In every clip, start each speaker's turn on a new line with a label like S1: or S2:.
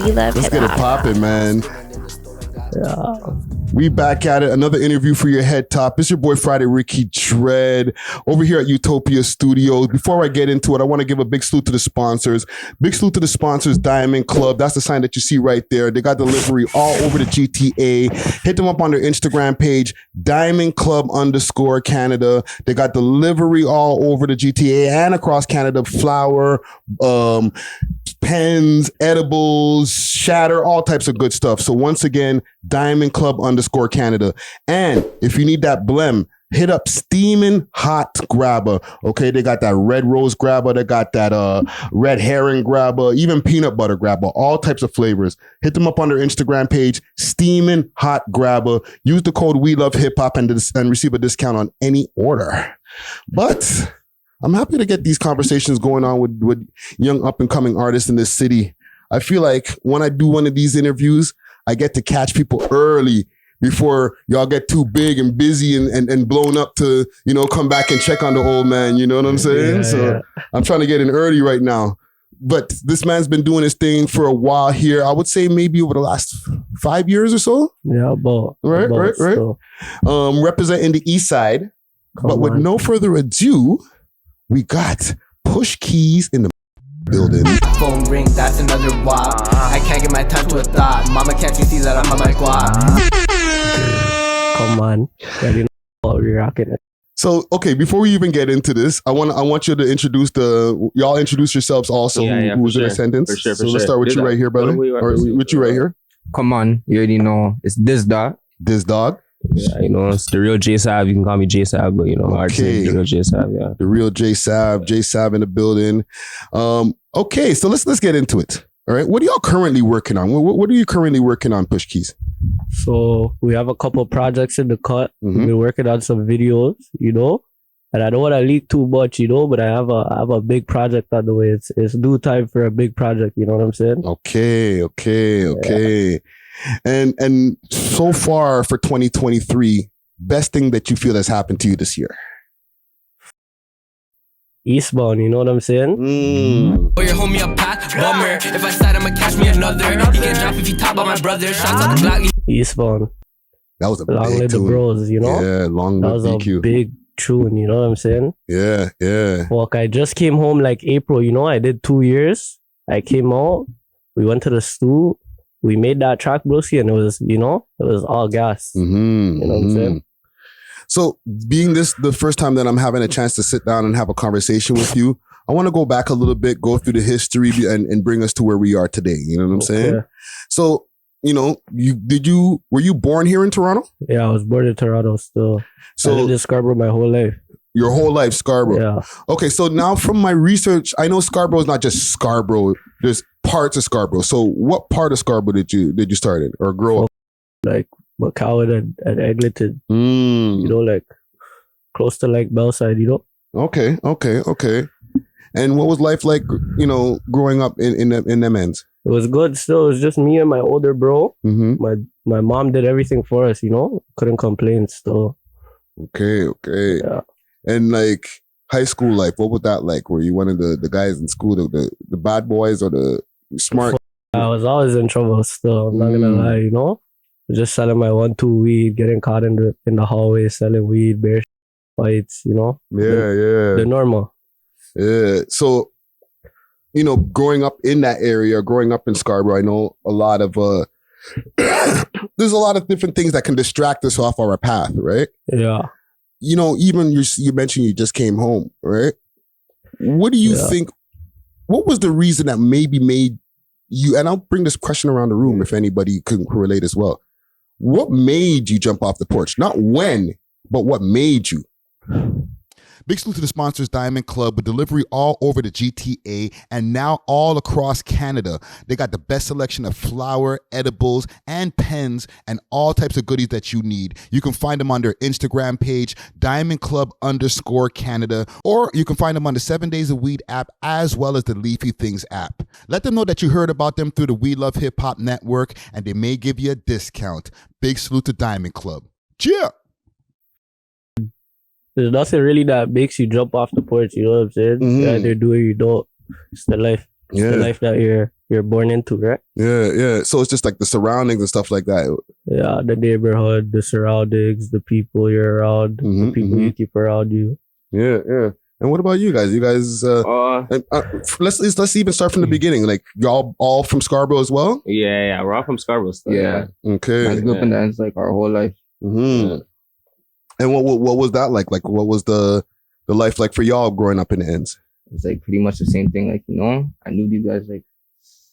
S1: We love
S2: Let's get it popping, man.
S3: Yeah.
S2: We back at it. Another interview for your head top. It's your boy Friday Ricky Dread over here at Utopia Studios. Before I get into it, I want to give a big salute to the sponsors. Big salute to the sponsors, Diamond Club. That's the sign that you see right there. They got delivery all over the GTA. Hit them up on their Instagram page, Diamond Club _ Canada. They got delivery all over the GTA and across Canada. Flour, pens, edibles, shatter, all types of good stuff. So once again, Diamond Club _ Canada. And if you need that blem, hit up Steaming Hot Grabber. Okay, they got that red rose grabber, they got that red herring grabber, even peanut butter grabber, all types of flavors. Hit them up on their Instagram page, Steaming Hot Grabber. Use the code We Love Hip Hop and receive a discount on any order. But I'm happy to get these conversations going on with young up and coming artists in this city. I feel like when I do one of these interviews, I get to catch people early before y'all get too big and busy and blown up to, you know, come back and check on the old man. You know what I'm saying? So I'm trying to get in early right now. But this man's been doing his thing for a while here. I would say maybe over the last 5 years or so.
S3: Yeah, about.
S2: Right. Representing the East Side. But with no further ado, we got Push KEYZ in the building.
S4: Phone ring, that's another wop. I can't get my time to a thought. Mama, can't you see that I'm on my guap?
S3: Come on. You know what we're rocking it.
S2: So, okay, before we even get into this, I want you to introduce y'all introduce yourselves also, who's in attendance.
S5: For sure.
S2: Let's start with you right here, brother. Or with you right here.
S5: Come on, you already know. It's this dog.
S2: This dog.
S5: Yeah, you know, it's the real J Sav. You can call me J Sav, but you know, artist is the real J Sav, yeah.
S2: The real J Sav in the building. Okay, so let's get into it. All right. What are y'all currently working on? What are you currently working on, Push KEYZ?
S3: So we have a couple projects in the cut.
S2: Mm-hmm.
S3: We're working on some videos, you know. And I don't want to leak too much, you know, but I have a big project on the way. It's due time for a big project, you know what I'm saying?
S2: Okay. And so far for 2023, best thing that you feel has happened to you this year?
S3: Eastbound, you know what I'm saying?
S4: Or your homie a pack bummer. If I slide, I'ma catch me another. He can drop if you top on my brother. Shots out the Glock.
S3: Eastbound.
S2: That was a
S3: Long
S2: big
S3: live the
S2: tune.
S3: bros, you know?
S2: Yeah, long
S3: That
S2: live
S3: was a
S2: DQ.
S3: big tune, you know what I'm saying?
S2: Yeah.
S3: Fuck, I just came home like April, you know? I did 2 years. I came out. We went to the stew. We made that track, broski, and it was, you know, it was all gas.
S2: Mm-hmm,
S3: you know what I'm saying?
S2: So being this the first time that I'm having a chance to sit down and have a conversation with you, I want to go back a little bit, go through the history and bring us to where we are today. You know what I'm saying? So, you know, were you born here in Toronto?
S3: Yeah, I was born in Toronto still. So I lived in Scarborough my whole life.
S2: Your whole life, Scarborough.
S3: Yeah.
S2: Okay, so now from my research, I know Scarborough is not just Scarborough. There's parts of Scarborough. So what part of Scarborough did you start in or grow up?
S3: Like McCowan and Eglinton.
S2: Mm.
S3: You know, like close to like Bellside, you know?
S2: Okay. And what was life like, you know, growing up in them ends?
S3: It was good still. It was just me and my older bro.
S2: Mm-hmm.
S3: My mom did everything for us, you know? Couldn't complain still.
S2: Okay.
S3: Yeah.
S2: And like high school life, what was that like? Were you one of the guys in school, the bad boys or the smart?
S3: I was always in trouble still. I'm not gonna lie, you know? Just selling my 1-2 weed, getting caught in the hallway selling weed, bear fights, you know?
S2: Yeah.
S3: The normal.
S2: Yeah. So, you know, growing up in that area, growing up in Scarborough, I know a lot of there's a lot of different things that can distract us off our path, right?
S3: Yeah.
S2: You know, even you mentioned you just came home, right? What do you think? What was the reason that maybe made you? And I'll bring this question around the room if anybody can relate as well. What made you jump off the porch? Not when, but what made you? Big salute to the sponsors, Diamond Club, with delivery all over the GTA and now all across Canada. They got the best selection of flour, edibles, and pens, and all types of goodies that you need. You can find them on their Instagram page, Diamond Club _ Canada, or you can find them on the 7 Days of Weed app, as well as the Leafy Things app. Let them know that you heard about them through the We Love Hip Hop Network, and they may give you a discount. Big salute to Diamond Club. Cheer!
S3: There's nothing really that makes you jump off the porch, you know what I'm saying?
S2: Mm-hmm.
S3: You either do it or you don't. It's the life. It's the life that you're born into, right?
S2: Yeah. So it's just like the surroundings and stuff like that.
S3: Yeah, the neighborhood, the surroundings, the people you're around, the people you keep around you.
S2: Yeah. And what about you guys? You guys, let's even start from the beginning. Like y'all all from Scarborough as well?
S5: Yeah, we're all from Scarborough. Still,
S1: Yeah.
S2: Okay.
S1: I grew up in the ends like our whole life.
S2: Mm-hmm. And what was that like? Like what was the life like for y'all growing up in the ends?
S1: It's like pretty much the same thing. Like, you know, I knew these guys like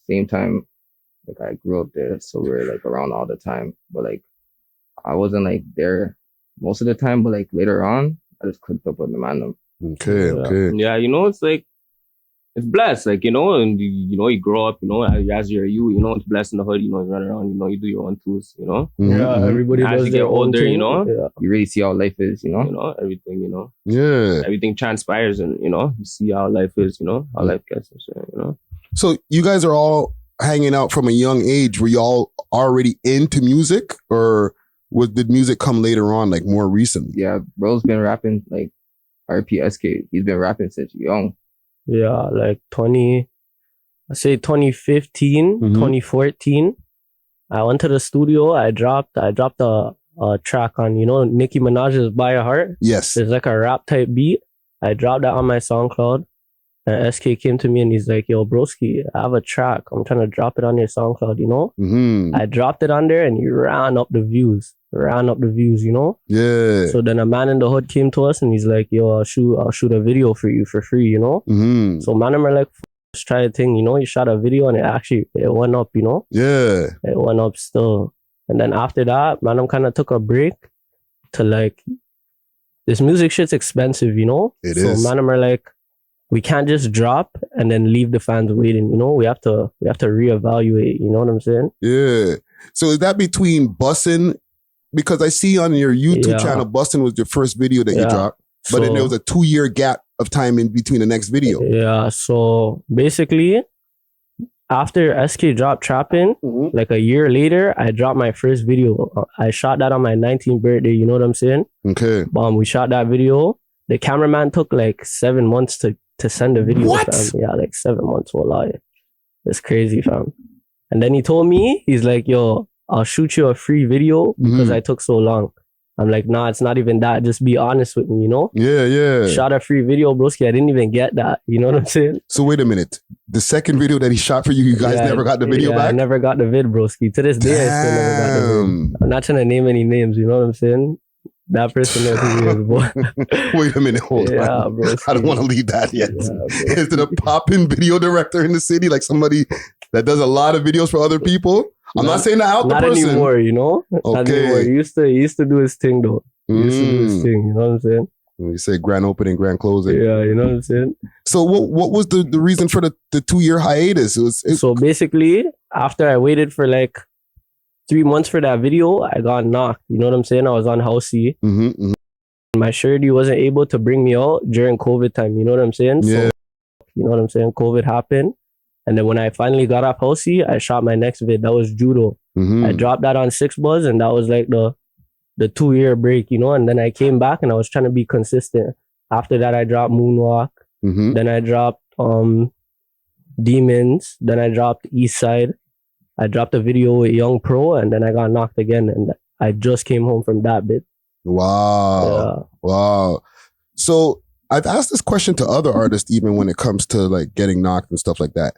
S1: same time. Like I grew up there, so we were like around all the time. But like I wasn't like there most of the time. But like later on, I just clicked up with the man.
S2: Okay.
S5: Yeah, you know, it's like it's blessed, like, you know, and you grow up, you know, as you're you know, it's blessed in the hood, you know, you run around, you know, you do your own tools, you know.
S3: Yeah, everybody
S5: as
S3: does
S5: you
S3: their
S5: get
S3: own
S5: older,
S3: thing.
S5: you know,
S1: You really see how life is, you know.
S5: Everything, you know.
S2: Yeah.
S5: Everything transpires, and you know, you see how life is, you know, how life gets, and shit, you know.
S2: So you guys are all hanging out from a young age. Were y'all already into music, or did music come later on, like more recently?
S1: Yeah, bro's been rapping like RPSK. He's been rapping since young.
S3: Yeah, like 2015, 2014. I went to the studio. I dropped a track on, you know, Nicki Minaj's By a Heart.
S2: Yes.
S3: It's like a rap type beat. I dropped that on my SoundCloud. And SK came to me and he's like, yo, broski, I have a track. I'm trying to drop it on your SoundCloud, you know? I dropped it on there and he ran up the views, you know?
S2: Yeah.
S3: So then a man in the hood came to us and he's like, yo, I'll shoot a video for you for free, you know? So man, I'm like, let's try a thing, you know? He shot a video and it went up, you know?
S2: Yeah.
S3: It went up still. And then after that, man, I'm kind of took a break to like, this music shit's expensive, you know?
S2: It is.
S3: So man, I'm like, we can't just drop and then leave the fans waiting, you know? We have to reevaluate, you know what I'm saying?
S2: Yeah. So is that between Bussin'? Because I see on your YouTube channel, Bussin' was your first video that you dropped, but then there was a 2-year gap of time in between the next video.
S3: Yeah. So basically, after SK dropped Trappin', like a year later, I dropped my first video. I shot that on my 19th birthday, you know what I'm saying?
S2: Okay.
S3: We shot that video. The cameraman took like 7 months to send the video.
S2: What?
S3: Fam. Yeah, like 7 months, wallah. It's crazy, fam. And then he told me, he's like, yo, I'll shoot you a free video because I took so long. I'm like, nah, it's not even that. Just be honest with me, you know?
S2: Yeah.
S3: Shot a free video, broski. I didn't even get that. You know what I'm saying?
S2: So wait a minute. The second video that he shot for you, you guys never got the video back?
S3: I never got the vid, broski. To this day, I still never got the vid. I'm not trying to name any names, you know what I'm saying? That person knows who he is, boy.
S2: Wait a minute, hold on.
S3: Bro,
S2: I don't want to leave that yet.
S3: Yeah,
S2: is it a poppin' video director in the city? Like somebody that does a lot of videos for other people? I'm not saying that out the person.
S3: Not anymore, you know? Not anymore. He used to do his thing, though. He used to do his thing, you know what I'm saying?
S2: You say grand opening, grand closing.
S3: Yeah, you know what I'm saying?
S2: So what was the reason for the 2-year hiatus?
S3: So basically, after I waited for like 3 months for that video, I got knocked. You know what I'm saying? I was on Housey. My surety wasn't able to bring me out during COVID time. You know what I'm saying?
S2: Yeah.
S3: So, you know what I'm saying? COVID happened. And then when I finally got off Housey, I shot my next vid. That was Judo. I dropped that on 6 Buzz and that was like the 2-year break, you know? And then I came back and I was trying to be consistent. After that, I dropped Moonwalk. Then I dropped Demons. Then I dropped Eastside. I dropped a video with Young Pro and then I got knocked again and I just came home from that bit.
S2: Wow. So I've asked this question to other artists even when it comes to like getting knocked and stuff like that.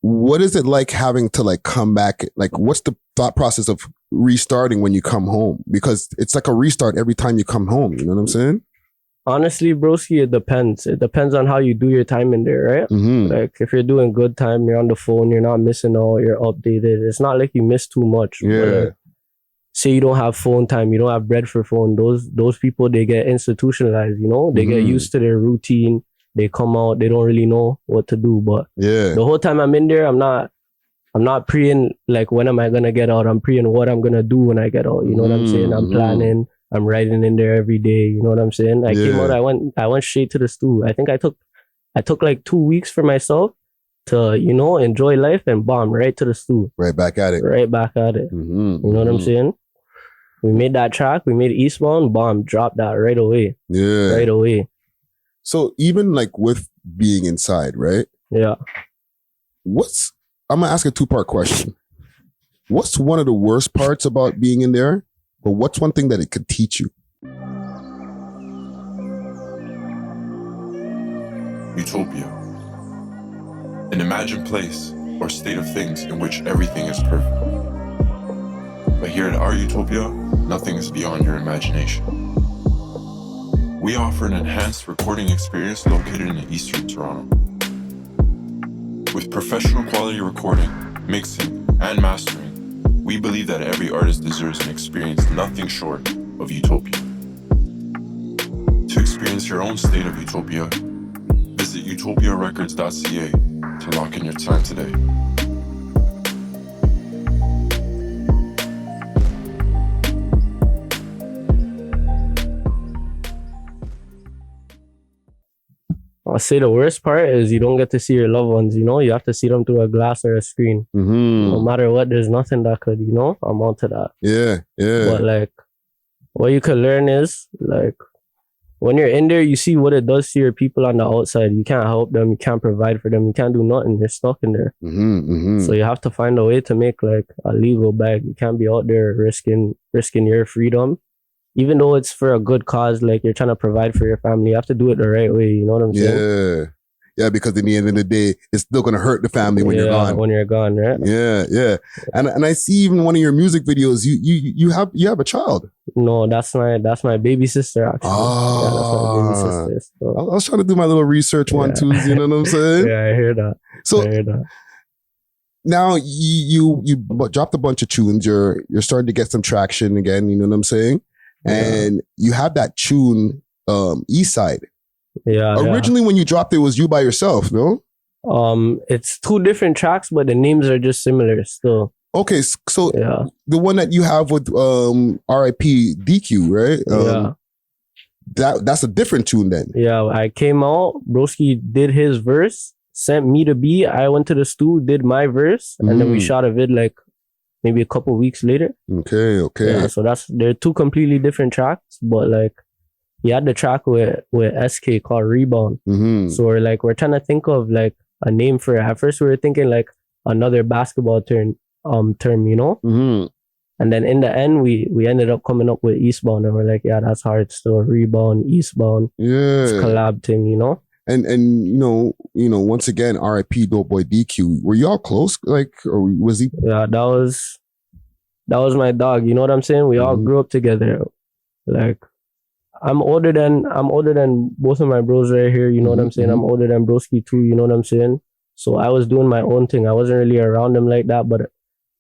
S2: What is it like having to like come back? Like what's the thought process of restarting when you come home? Because it's like a restart every time you come home. You know what I'm saying?
S3: Honestly, broski, it depends. It depends on how you do your time in there, right? Like if you're doing good time, you're on the phone, you're not missing all, you're updated. It's not like you miss too much.
S2: Yeah.
S3: Say you don't have phone time, you don't have bread for phone. Those people, they get institutionalized, you know? They get used to their routine. They come out, they don't really know what to do. But the whole time I'm in there, I'm not praying like when am I gonna get out? I'm praying what I'm gonna do when I get out. You know what I'm saying? I'm planning. I'm riding in there every day. You know what I'm saying? I came out. I went straight to the stool. I think I took like 2 weeks for myself to, you know, enjoy life and bomb right to the stool.
S2: Right back at it.
S3: You know what I'm saying? We made that track. We made Eastbound. Bomb. Dropped that right away.
S2: Yeah.
S3: Right away.
S2: So even like with being inside, right?
S3: Yeah.
S2: What's I'm gonna ask a 2-part question. What's one of the worst parts about being in there? But what's one thing that it could teach you?
S6: Utopia. An imagined place or state of things in which everything is perfect. But here at our Utopia, nothing is beyond your imagination. We offer an enhanced recording experience located in Eastern Toronto. With professional quality recording, mixing, and mastering, we believe that every artist deserves an experience nothing short of utopia. To experience your own state of utopia, visit utopiarecords.ca to lock in your time today.
S3: I'll say the worst part is you don't get to see your loved ones, you know? You have to see them through a glass or a screen. No matter what, there's nothing that could, you know, amount to that.
S2: Yeah.
S3: But like, what you could learn is, like, when you're in there, you see what it does to your people on the outside. You can't help them. You can't provide for them. You can't do nothing. They're stuck in there. So you have to find a way to make like a legal bag. You can't be out there risking your freedom. Even though it's for a good cause, like you're trying to provide for your family, you have to do it the right way. You know what I'm saying?
S2: Yeah, because in the end of the day, it's still going to hurt the family when you're gone.
S3: When you're gone, right?
S2: Yeah. And I see even one of your music videos, you have a child.
S3: No, that's my baby sister, actually.
S2: Oh.
S3: Yeah, that's my baby sister. So.
S2: I was trying to do my little research one, too. You know what I'm saying?
S3: Yeah, I hear that.
S2: So now you dropped a bunch of tunes. You're starting to get some traction again. You know what I'm saying? And you have that tune, East Side.
S3: Yeah.
S2: Originally, when you dropped it, was you by yourself, no?
S3: It's 2 different tracks, but the names are just similar still.
S2: Okay, so the one that you have with R.I.P. DQ, right? That's a different tune then.
S3: Yeah, I came out, Broski did his verse, sent me the beat. I went to the studio, did my verse, and then we shot a vid like maybe a couple weeks later.
S2: Okay.
S3: Yeah, so they're 2 completely different tracks, but like he had the track with SK called Rebound. So we're trying to think of like a name for it. At first we were thinking like another basketball term, you know? And then in the end we ended up coming up with Eastbound, and we're like, yeah, that's hard still. Rebound, Eastbound. Yeah. It's a collab thing, you know?
S2: And you know, once again, R.I.P. Dopeboy DQ. Were y'all close? Like, or was he?
S3: Yeah, that was my dog. You know what I'm saying? We all grew up together. Like, I'm older than both of my bros right here. You know what I'm saying? I'm older than Broski too. You know what I'm saying? So I was doing my own thing. I wasn't really around them like that, but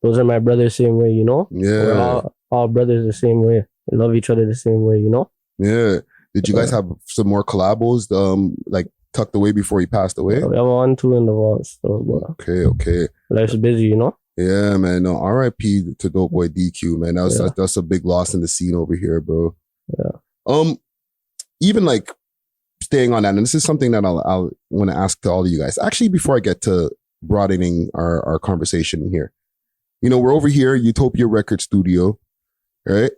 S3: those are my brothers same way. You know? Yeah. We're all brothers the same way. We love each other the same way. You know?
S2: Yeah. Did you guys have some more collabos? Like, tucked away before he passed away?
S3: We have 1, 2 in the vaults. So,
S2: okay.
S3: Life's busy, you know?
S2: Yeah, man. No, R.I.P. to Dopeboy DQ, man. That's a big loss in the scene over here, bro. Yeah. Even like staying on that, and this is something that I'll want to ask to all of you guys. Actually, before I get to broadening our conversation here, you know, we're over here, Utopia Record Studio, right?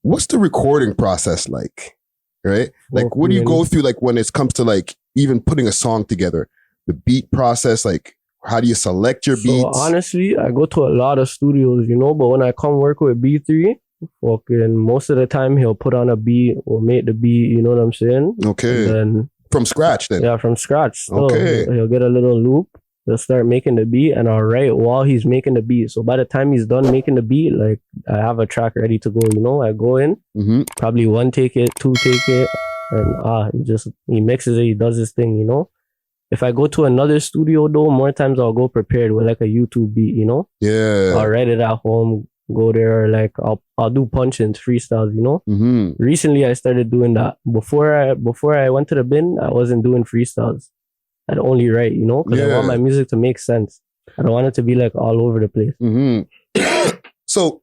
S2: What's the recording process like? Right? Like, what do you go through, like, when it comes to, like, even putting a song together? The beat process, like, how do you select your beats?
S3: So, honestly, I go to a lot of studios, you know, but when I come work with B3, fucking most of the time, he'll put on a beat or make the beat, you know what I'm saying?
S2: Okay.
S3: And then,
S2: from scratch, then?
S3: Yeah, from scratch. So
S2: okay.
S3: He'll get a little loop. He'll start making the beat, and I'll write while he's making the beat. So by the time he's done making the beat, like, I have a track ready to go, you know? I go in, probably 1 take it, 2 take it, and he mixes it, he does his thing, you know? If I go to another studio, though, more times I'll go prepared with, like, a YouTube beat, you know?
S2: Yeah.
S3: I'll write it at home, go there, or, like, I'll do punch-ins, freestyles, you know? Recently, I started doing that. Before I went to the bin, I wasn't doing freestyles. I'd only write, you know, because I want my music to make sense. I don't want it to be like all over the place.
S2: So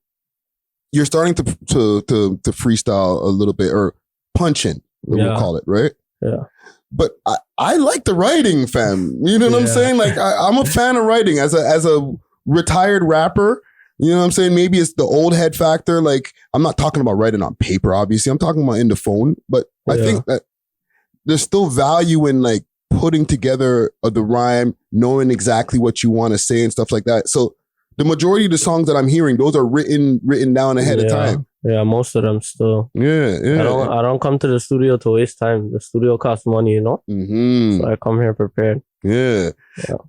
S2: you're starting to freestyle a little bit, or punch in, we'll call it, right?
S3: Yeah.
S2: But I like the writing, fam. You know what I'm saying? Like, I'm a fan of writing as a retired rapper. You know what I'm saying? Maybe it's the old head factor. Like, I'm not talking about writing on paper, obviously. I'm talking about in the phone. But I think that there's still value in, like, putting together the rhyme, knowing exactly what you want to say and stuff like that. So the majority of the songs that I'm hearing, those are written down ahead of time.
S3: Yeah, most of them still.
S2: Yeah.
S3: I don't come to the studio to waste time. The studio costs money, you know?
S2: Mm-hmm.
S3: So I come here prepared.
S2: Yeah.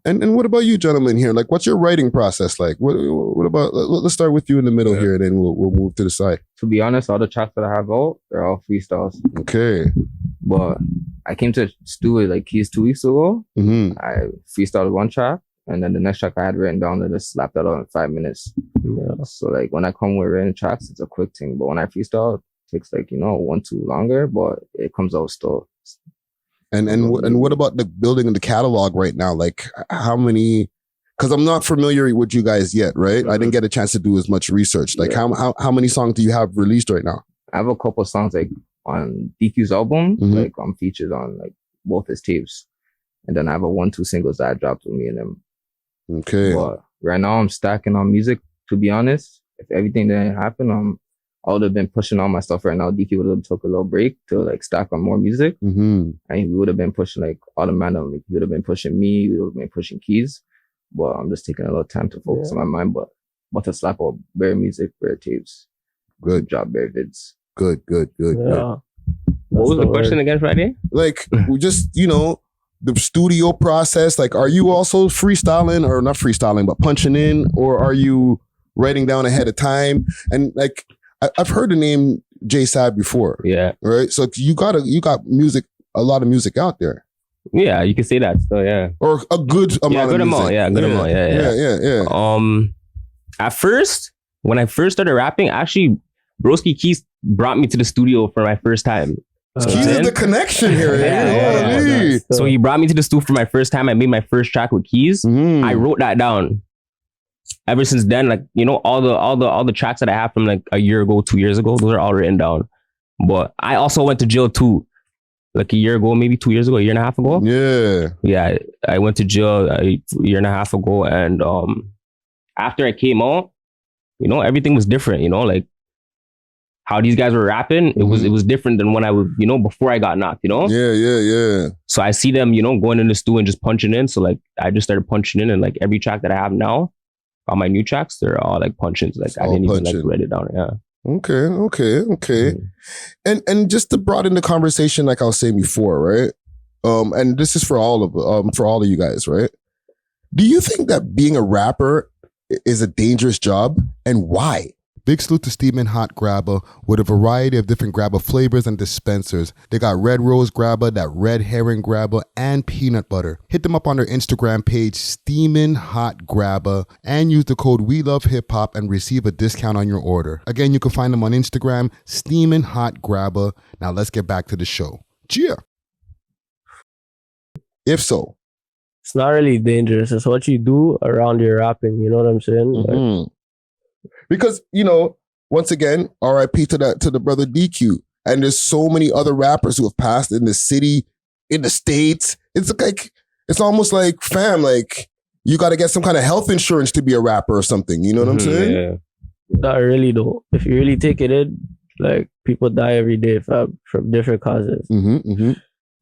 S2: And what about you gentlemen here? Like, what's your writing process like? What about, let's start with you in the middle here, and then we'll move to the side.
S1: To be honest, all the tracks that I have out, they're all freestyles.
S2: Okay.
S1: But I came to Stu with like KEYZ 2 weeks ago.
S2: Mm-hmm.
S1: I freestyled one track, and then the next track I had written down and just slapped that out in 5 minutes. Yeah. So like when I come with written tracks, it's a quick thing. But when I freestyle, it takes like, 1, 2 longer, but it comes out still. And
S2: what about the building of the catalog right now? Like how many? Because I'm not familiar with you guys yet, right? Mm-hmm. I didn't get a chance to do as much research. Like how many songs do you have released right now?
S1: I have a couple of songs like on DQ's album,
S2: mm-hmm.
S1: like I'm featured on like both his tapes, and then I have a 1-2 singles that I dropped with me and him.
S2: Okay.
S1: But right now I'm stacking on music. To be honest, if everything didn't happen, I would have been pushing all my stuff right now. DQ would have took a little break to like stack on more music,
S2: mm-hmm.
S1: and we would have been pushing like all the man. Like, he would have been pushing me. We would have been pushing KEYZ. But I'm just taking a little time to focus on my mind. But to slap out bare music, bare tapes,
S2: good
S1: job, bare vids.
S2: Good.
S3: Yeah.
S5: What was the question again, Friday?
S2: Like we just the studio process. Like, are you also freestyling or not freestyling, but punching in, or are you writing down ahead of time? And like I've heard the name J Sad before.
S5: Yeah.
S2: Right. So you got music, a lot of music out there.
S5: Yeah, you can say that still, yeah.
S2: Or a good amount of music.
S5: Good amount, yeah. At first, when I first started rapping, actually, Broski KEYZ brought me to the studio for my first time.
S2: KEYZ is the connection here.
S5: Yeah. So he brought me to the studio for my first time. I made my first track with KEYZ.
S2: Mm.
S5: I wrote that down. Ever since then, like, all the tracks that I have from like a year ago, 2 years ago, those are all written down. But I also went to jail too. Like a year ago, maybe 2 years ago, a year and a half ago. Yeah, I went to jail a year and a half ago, and after I came out, everything was different. Like how these guys were rapping, it was different than when I was, before I got knocked.
S2: Yeah.
S5: So I see them, going in the studio and just punching in. So like I just started punching in, and like every track that I have now, all my new tracks, they're all like punch-ins. Like I didn't even like write it down. Yeah.
S2: Okay. And just to broaden the conversation, like I was saying before, right? And this is for all of you guys, right? Do you think that being a rapper is a dangerous job, and why? Big salute to Steamin' Hot Grabba with a variety of different grabba flavors and dispensers. They got red rose grabba, that red herring grabba, and peanut butter. Hit them up on their Instagram page, Steamin' Hot Grabba, and use the code WeLoveHipHop and receive a discount on your order. Again, you can find them on Instagram, Steamin' Hot Grabba. Now let's get back to the show. Cheer. If so.
S3: It's not really dangerous. It's what you do around your rapping. You know what I'm saying?
S2: Mm-hmm. Because, once again, RIP to the brother DQ. And there's so many other rappers who have passed in the city, in the States. It's like, it's almost like, fam, like, you got to get some kind of health insurance to be a rapper or something. You know what I'm saying?
S5: Yeah.
S3: Not really, though. If you really take it in, like, people die every day from different causes.
S2: Mm-hmm.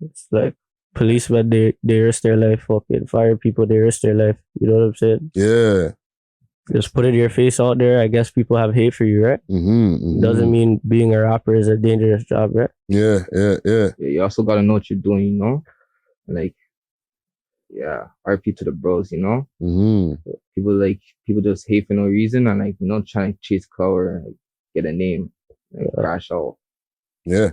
S3: It's like, policemen, they risk their life. Fucking fire people, they risk their life. You know what I'm saying?
S2: Yeah.
S3: Just putting your face out there. I guess people have hate for you, right?
S2: Mm-hmm.
S3: Doesn't mean being a rapper is a dangerous job, right?
S2: Yeah.
S1: You also gotta know what you're doing, Like, yeah, RP to the bros,
S2: Mm-hmm.
S1: People just hate for no reason and like, trying to chase clout or like, get a name, like crash out.
S2: Yeah.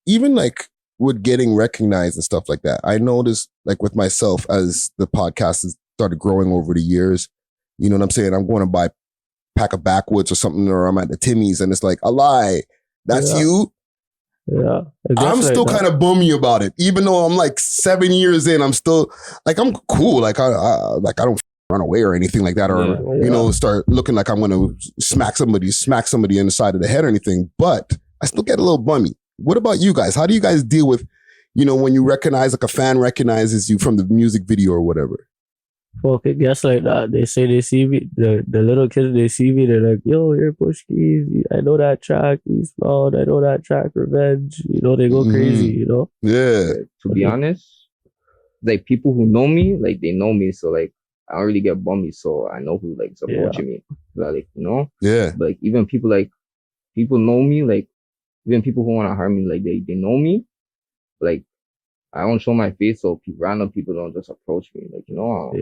S2: Even like with getting recognized and stuff like that, I noticed like with myself as the podcast has started growing over the years, you know what I'm saying? I'm going to buy a pack of backwoods or something, or I'm at the Timmy's and it's like, a lie. That's you?
S3: Yeah.
S2: I'm still kind of bummy about it. Even though I'm like 7 years in, I'm still like, I'm cool. Like I don't run away or anything like that, or, start looking like I'm going to smack somebody in the side of the head or anything, but I still get a little bummy. What about you guys? How do you guys deal with, when you recognize, like a fan recognizes you from the music video or whatever?
S3: Fuck it gets like that. They say they see me, the little kids, they see me, they're like, yo, you're Push KEYZ. I know that track, Eastbound. I know that track, Revenge. You know, they go crazy, you know?
S2: Yeah.
S1: To be honest, like people who know me, like they know me. So like, I don't really get bummy. So I know who like is approaching me. Like, you know?
S2: Yeah.
S1: But like, even people know me, like, even people who want to harm me, like they know me. Like, I don't show my face, so random people don't just approach me. Like, you know,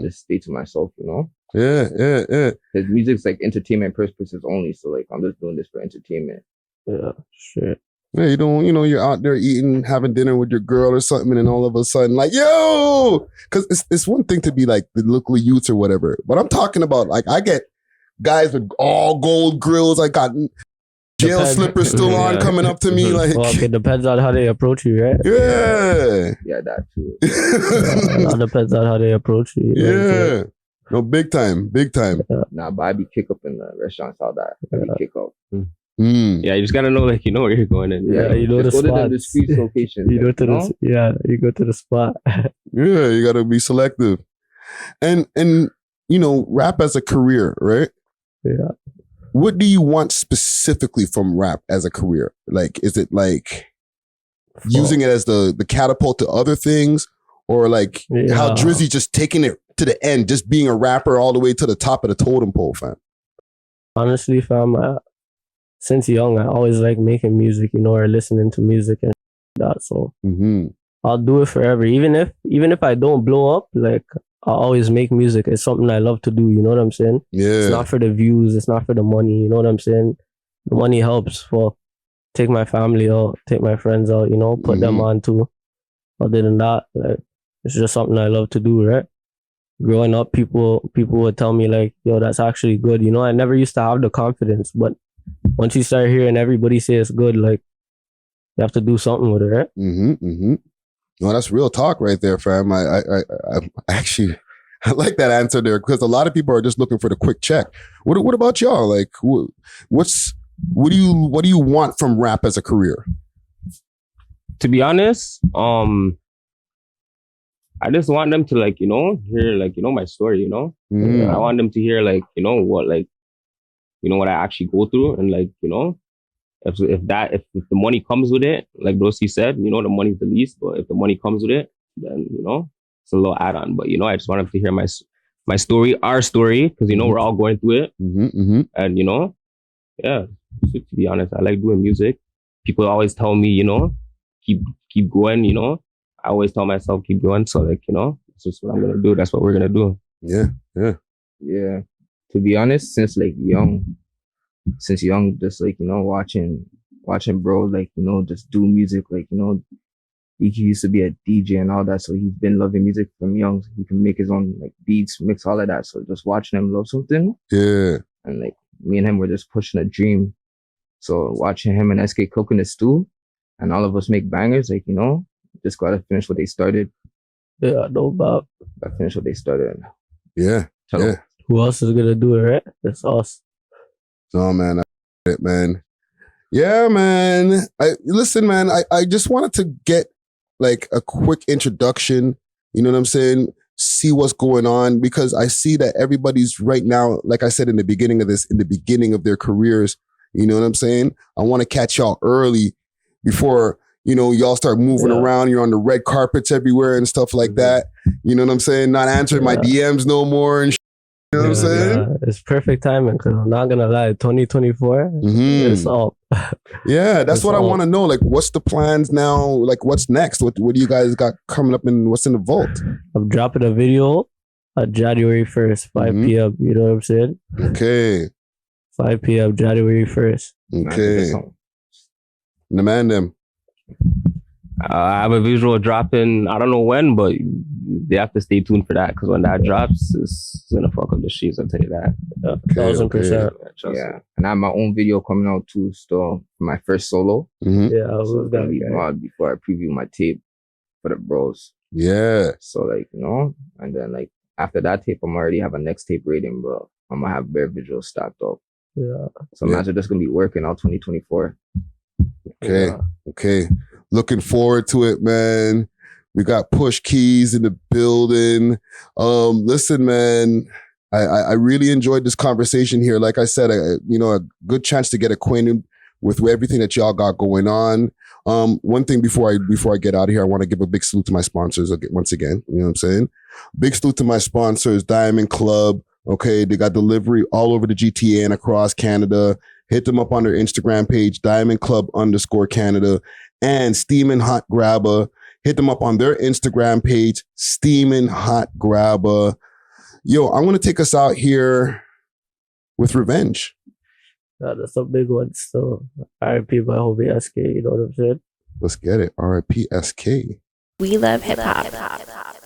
S1: just stay to myself, you know?
S2: Yeah.
S1: Because music's like entertainment purposes only. So like, I'm just doing this for entertainment.
S3: Yeah, shit.
S2: Yeah, you don't, you know, you're out there eating, having dinner with your girl or something, and then all of a sudden, like, yo, because it's one thing to be like the local youths or whatever, but I'm talking about like I get guys with all gold grills, I got jail slippers still on coming up to me, like.
S3: Well, it depends on how they approach you, right?
S1: Yeah, that too.
S3: It all depends on how they approach you. You know
S2: Yeah. No, big time.
S1: Nah, but I be kick up in the restaurants, all that. I be kick up.
S5: Yeah, you just gotta know, like, you know where you're going in.
S3: Yeah, you know the
S1: spots.
S3: spots.
S1: The discreet location.
S3: You go to the you go to the spot.
S2: Yeah, you gotta be selective. And you know, rap as a career, right?
S3: Yeah.
S2: What do you want specifically from rap as a career? Like, is it like using it as the catapult to other things? Or like how Drizzy just taking it to the end, just being a rapper all the way to the top of the totem pole, fam?
S3: Honestly, fam, since young, I always like making music, you know, or listening to music and that. So I'll do it forever. Even if I don't blow up, like I always make music. It's something I love to do. You know what I'm saying?
S2: Yeah.
S3: It's not for the views. It's not for the money. You know what I'm saying? The money helps for take my family out, take my friends out. You know, put them on too. Other than that, like it's just something I love to do. Right? Growing up, people would tell me like, "Yo, that's actually good." You know, I never used to have the confidence, but once you start hearing everybody say it's good, like you have to do something with it, right?
S2: No, that's real talk right there, fam. I actually I like that answer there because a lot of people are just looking for the quick check. What about y'all? Like, what do you want from rap as a career?
S5: To be honest, I just want them to like, you know, hear like, you know, my story, you know. I want them to hear like, you know, what like, you know, what I actually go through, and like, you know, if the money comes with it, like Dorsey said, you know, the money's the least, but if the money comes with it, then, you know, it's a little add-on. But, you know, I just want them to hear my story, our story, because, you know, we're all going through it. And, you know, yeah, so to be honest, I like doing music. People always tell me, you know, keep going, you know. I always tell myself, keep going. So, like, you know, that's just what I'm going to do. That's what we're going to do.
S1: Yeah. To be honest, since young, just like, you know, watching bro, like, you know, just do music, like, you know, he used to be a DJ and all that. So he's been loving music from young. He can make his own like beats, mix all of that. So just watching him love something.
S2: Yeah.
S1: And like me and him were just pushing a dream. So watching him and SK cooking the stew and all of us make bangers, like, you know, just gotta finish what they started.
S3: Yeah, no doubt.
S1: Gotta finish what they started.
S2: Yeah.
S3: Who else is gonna do it, right? That's us.
S2: No, man. Man. Yeah, man. Listen, man, I just wanted to get like a quick introduction, you know what I'm saying? See what's going on, because I see that everybody's right now, like I said in the beginning of their careers, you know what I'm saying? I want to catch y'all early before, you know, y'all start moving around. You're on the red carpets everywhere and stuff like that. You know what I'm saying? Not answering my DMs no more and you know what I'm saying?
S3: It's perfect timing because I'm not gonna lie, 2024, it's up.
S2: Yeah, that's what I want to know. Like, what's the plans now? Like, what's next? What do you guys got coming up and what's in the vault?
S3: I'm dropping a video on January 1st, 5 p.m. You know what I'm saying?
S2: Okay.
S3: 5 p.m. January 1st.
S2: Okay. The man them.
S5: I have a visual dropping, I don't know when, but they have to stay tuned for that because when that drops, it's gonna fuck up the sheets, I'll tell you that.
S3: 1,000%.
S1: Yeah. And I have my own video coming out too, still, for my first solo.
S3: Yeah,
S1: so it's gonna be mod before I preview my tape for the bros.
S2: Yeah.
S1: So like, you know, and then like after that tape, I'm already have a next tape rating, bro. I'm gonna have bare visuals stacked up.
S3: Yeah.
S1: So imagine just gonna be working out 2024.
S2: Okay. Okay. Looking forward to it, man. We got Push KEYZ in the building. Listen, man, I really enjoyed this conversation here. Like I said, a good chance to get acquainted with everything that y'all got going on. One thing before I get out of here, I want to give a big salute to my sponsors once again. You know what I'm saying? Big salute to my sponsors, Diamond Club. Okay, they got delivery all over the GTA and across Canada. Hit them up on their Instagram page, Diamond Club _Canada, and Steamin' Hot Grabber. Hit them up on their Instagram page, Steamin' Hot Grabber. Yo, I want to take us out here with Revenge.
S3: That's a big one. So, RIP by Hobie SK, you know what I'm saying?
S2: Let's get it. RIP SK.
S7: We love hip hop.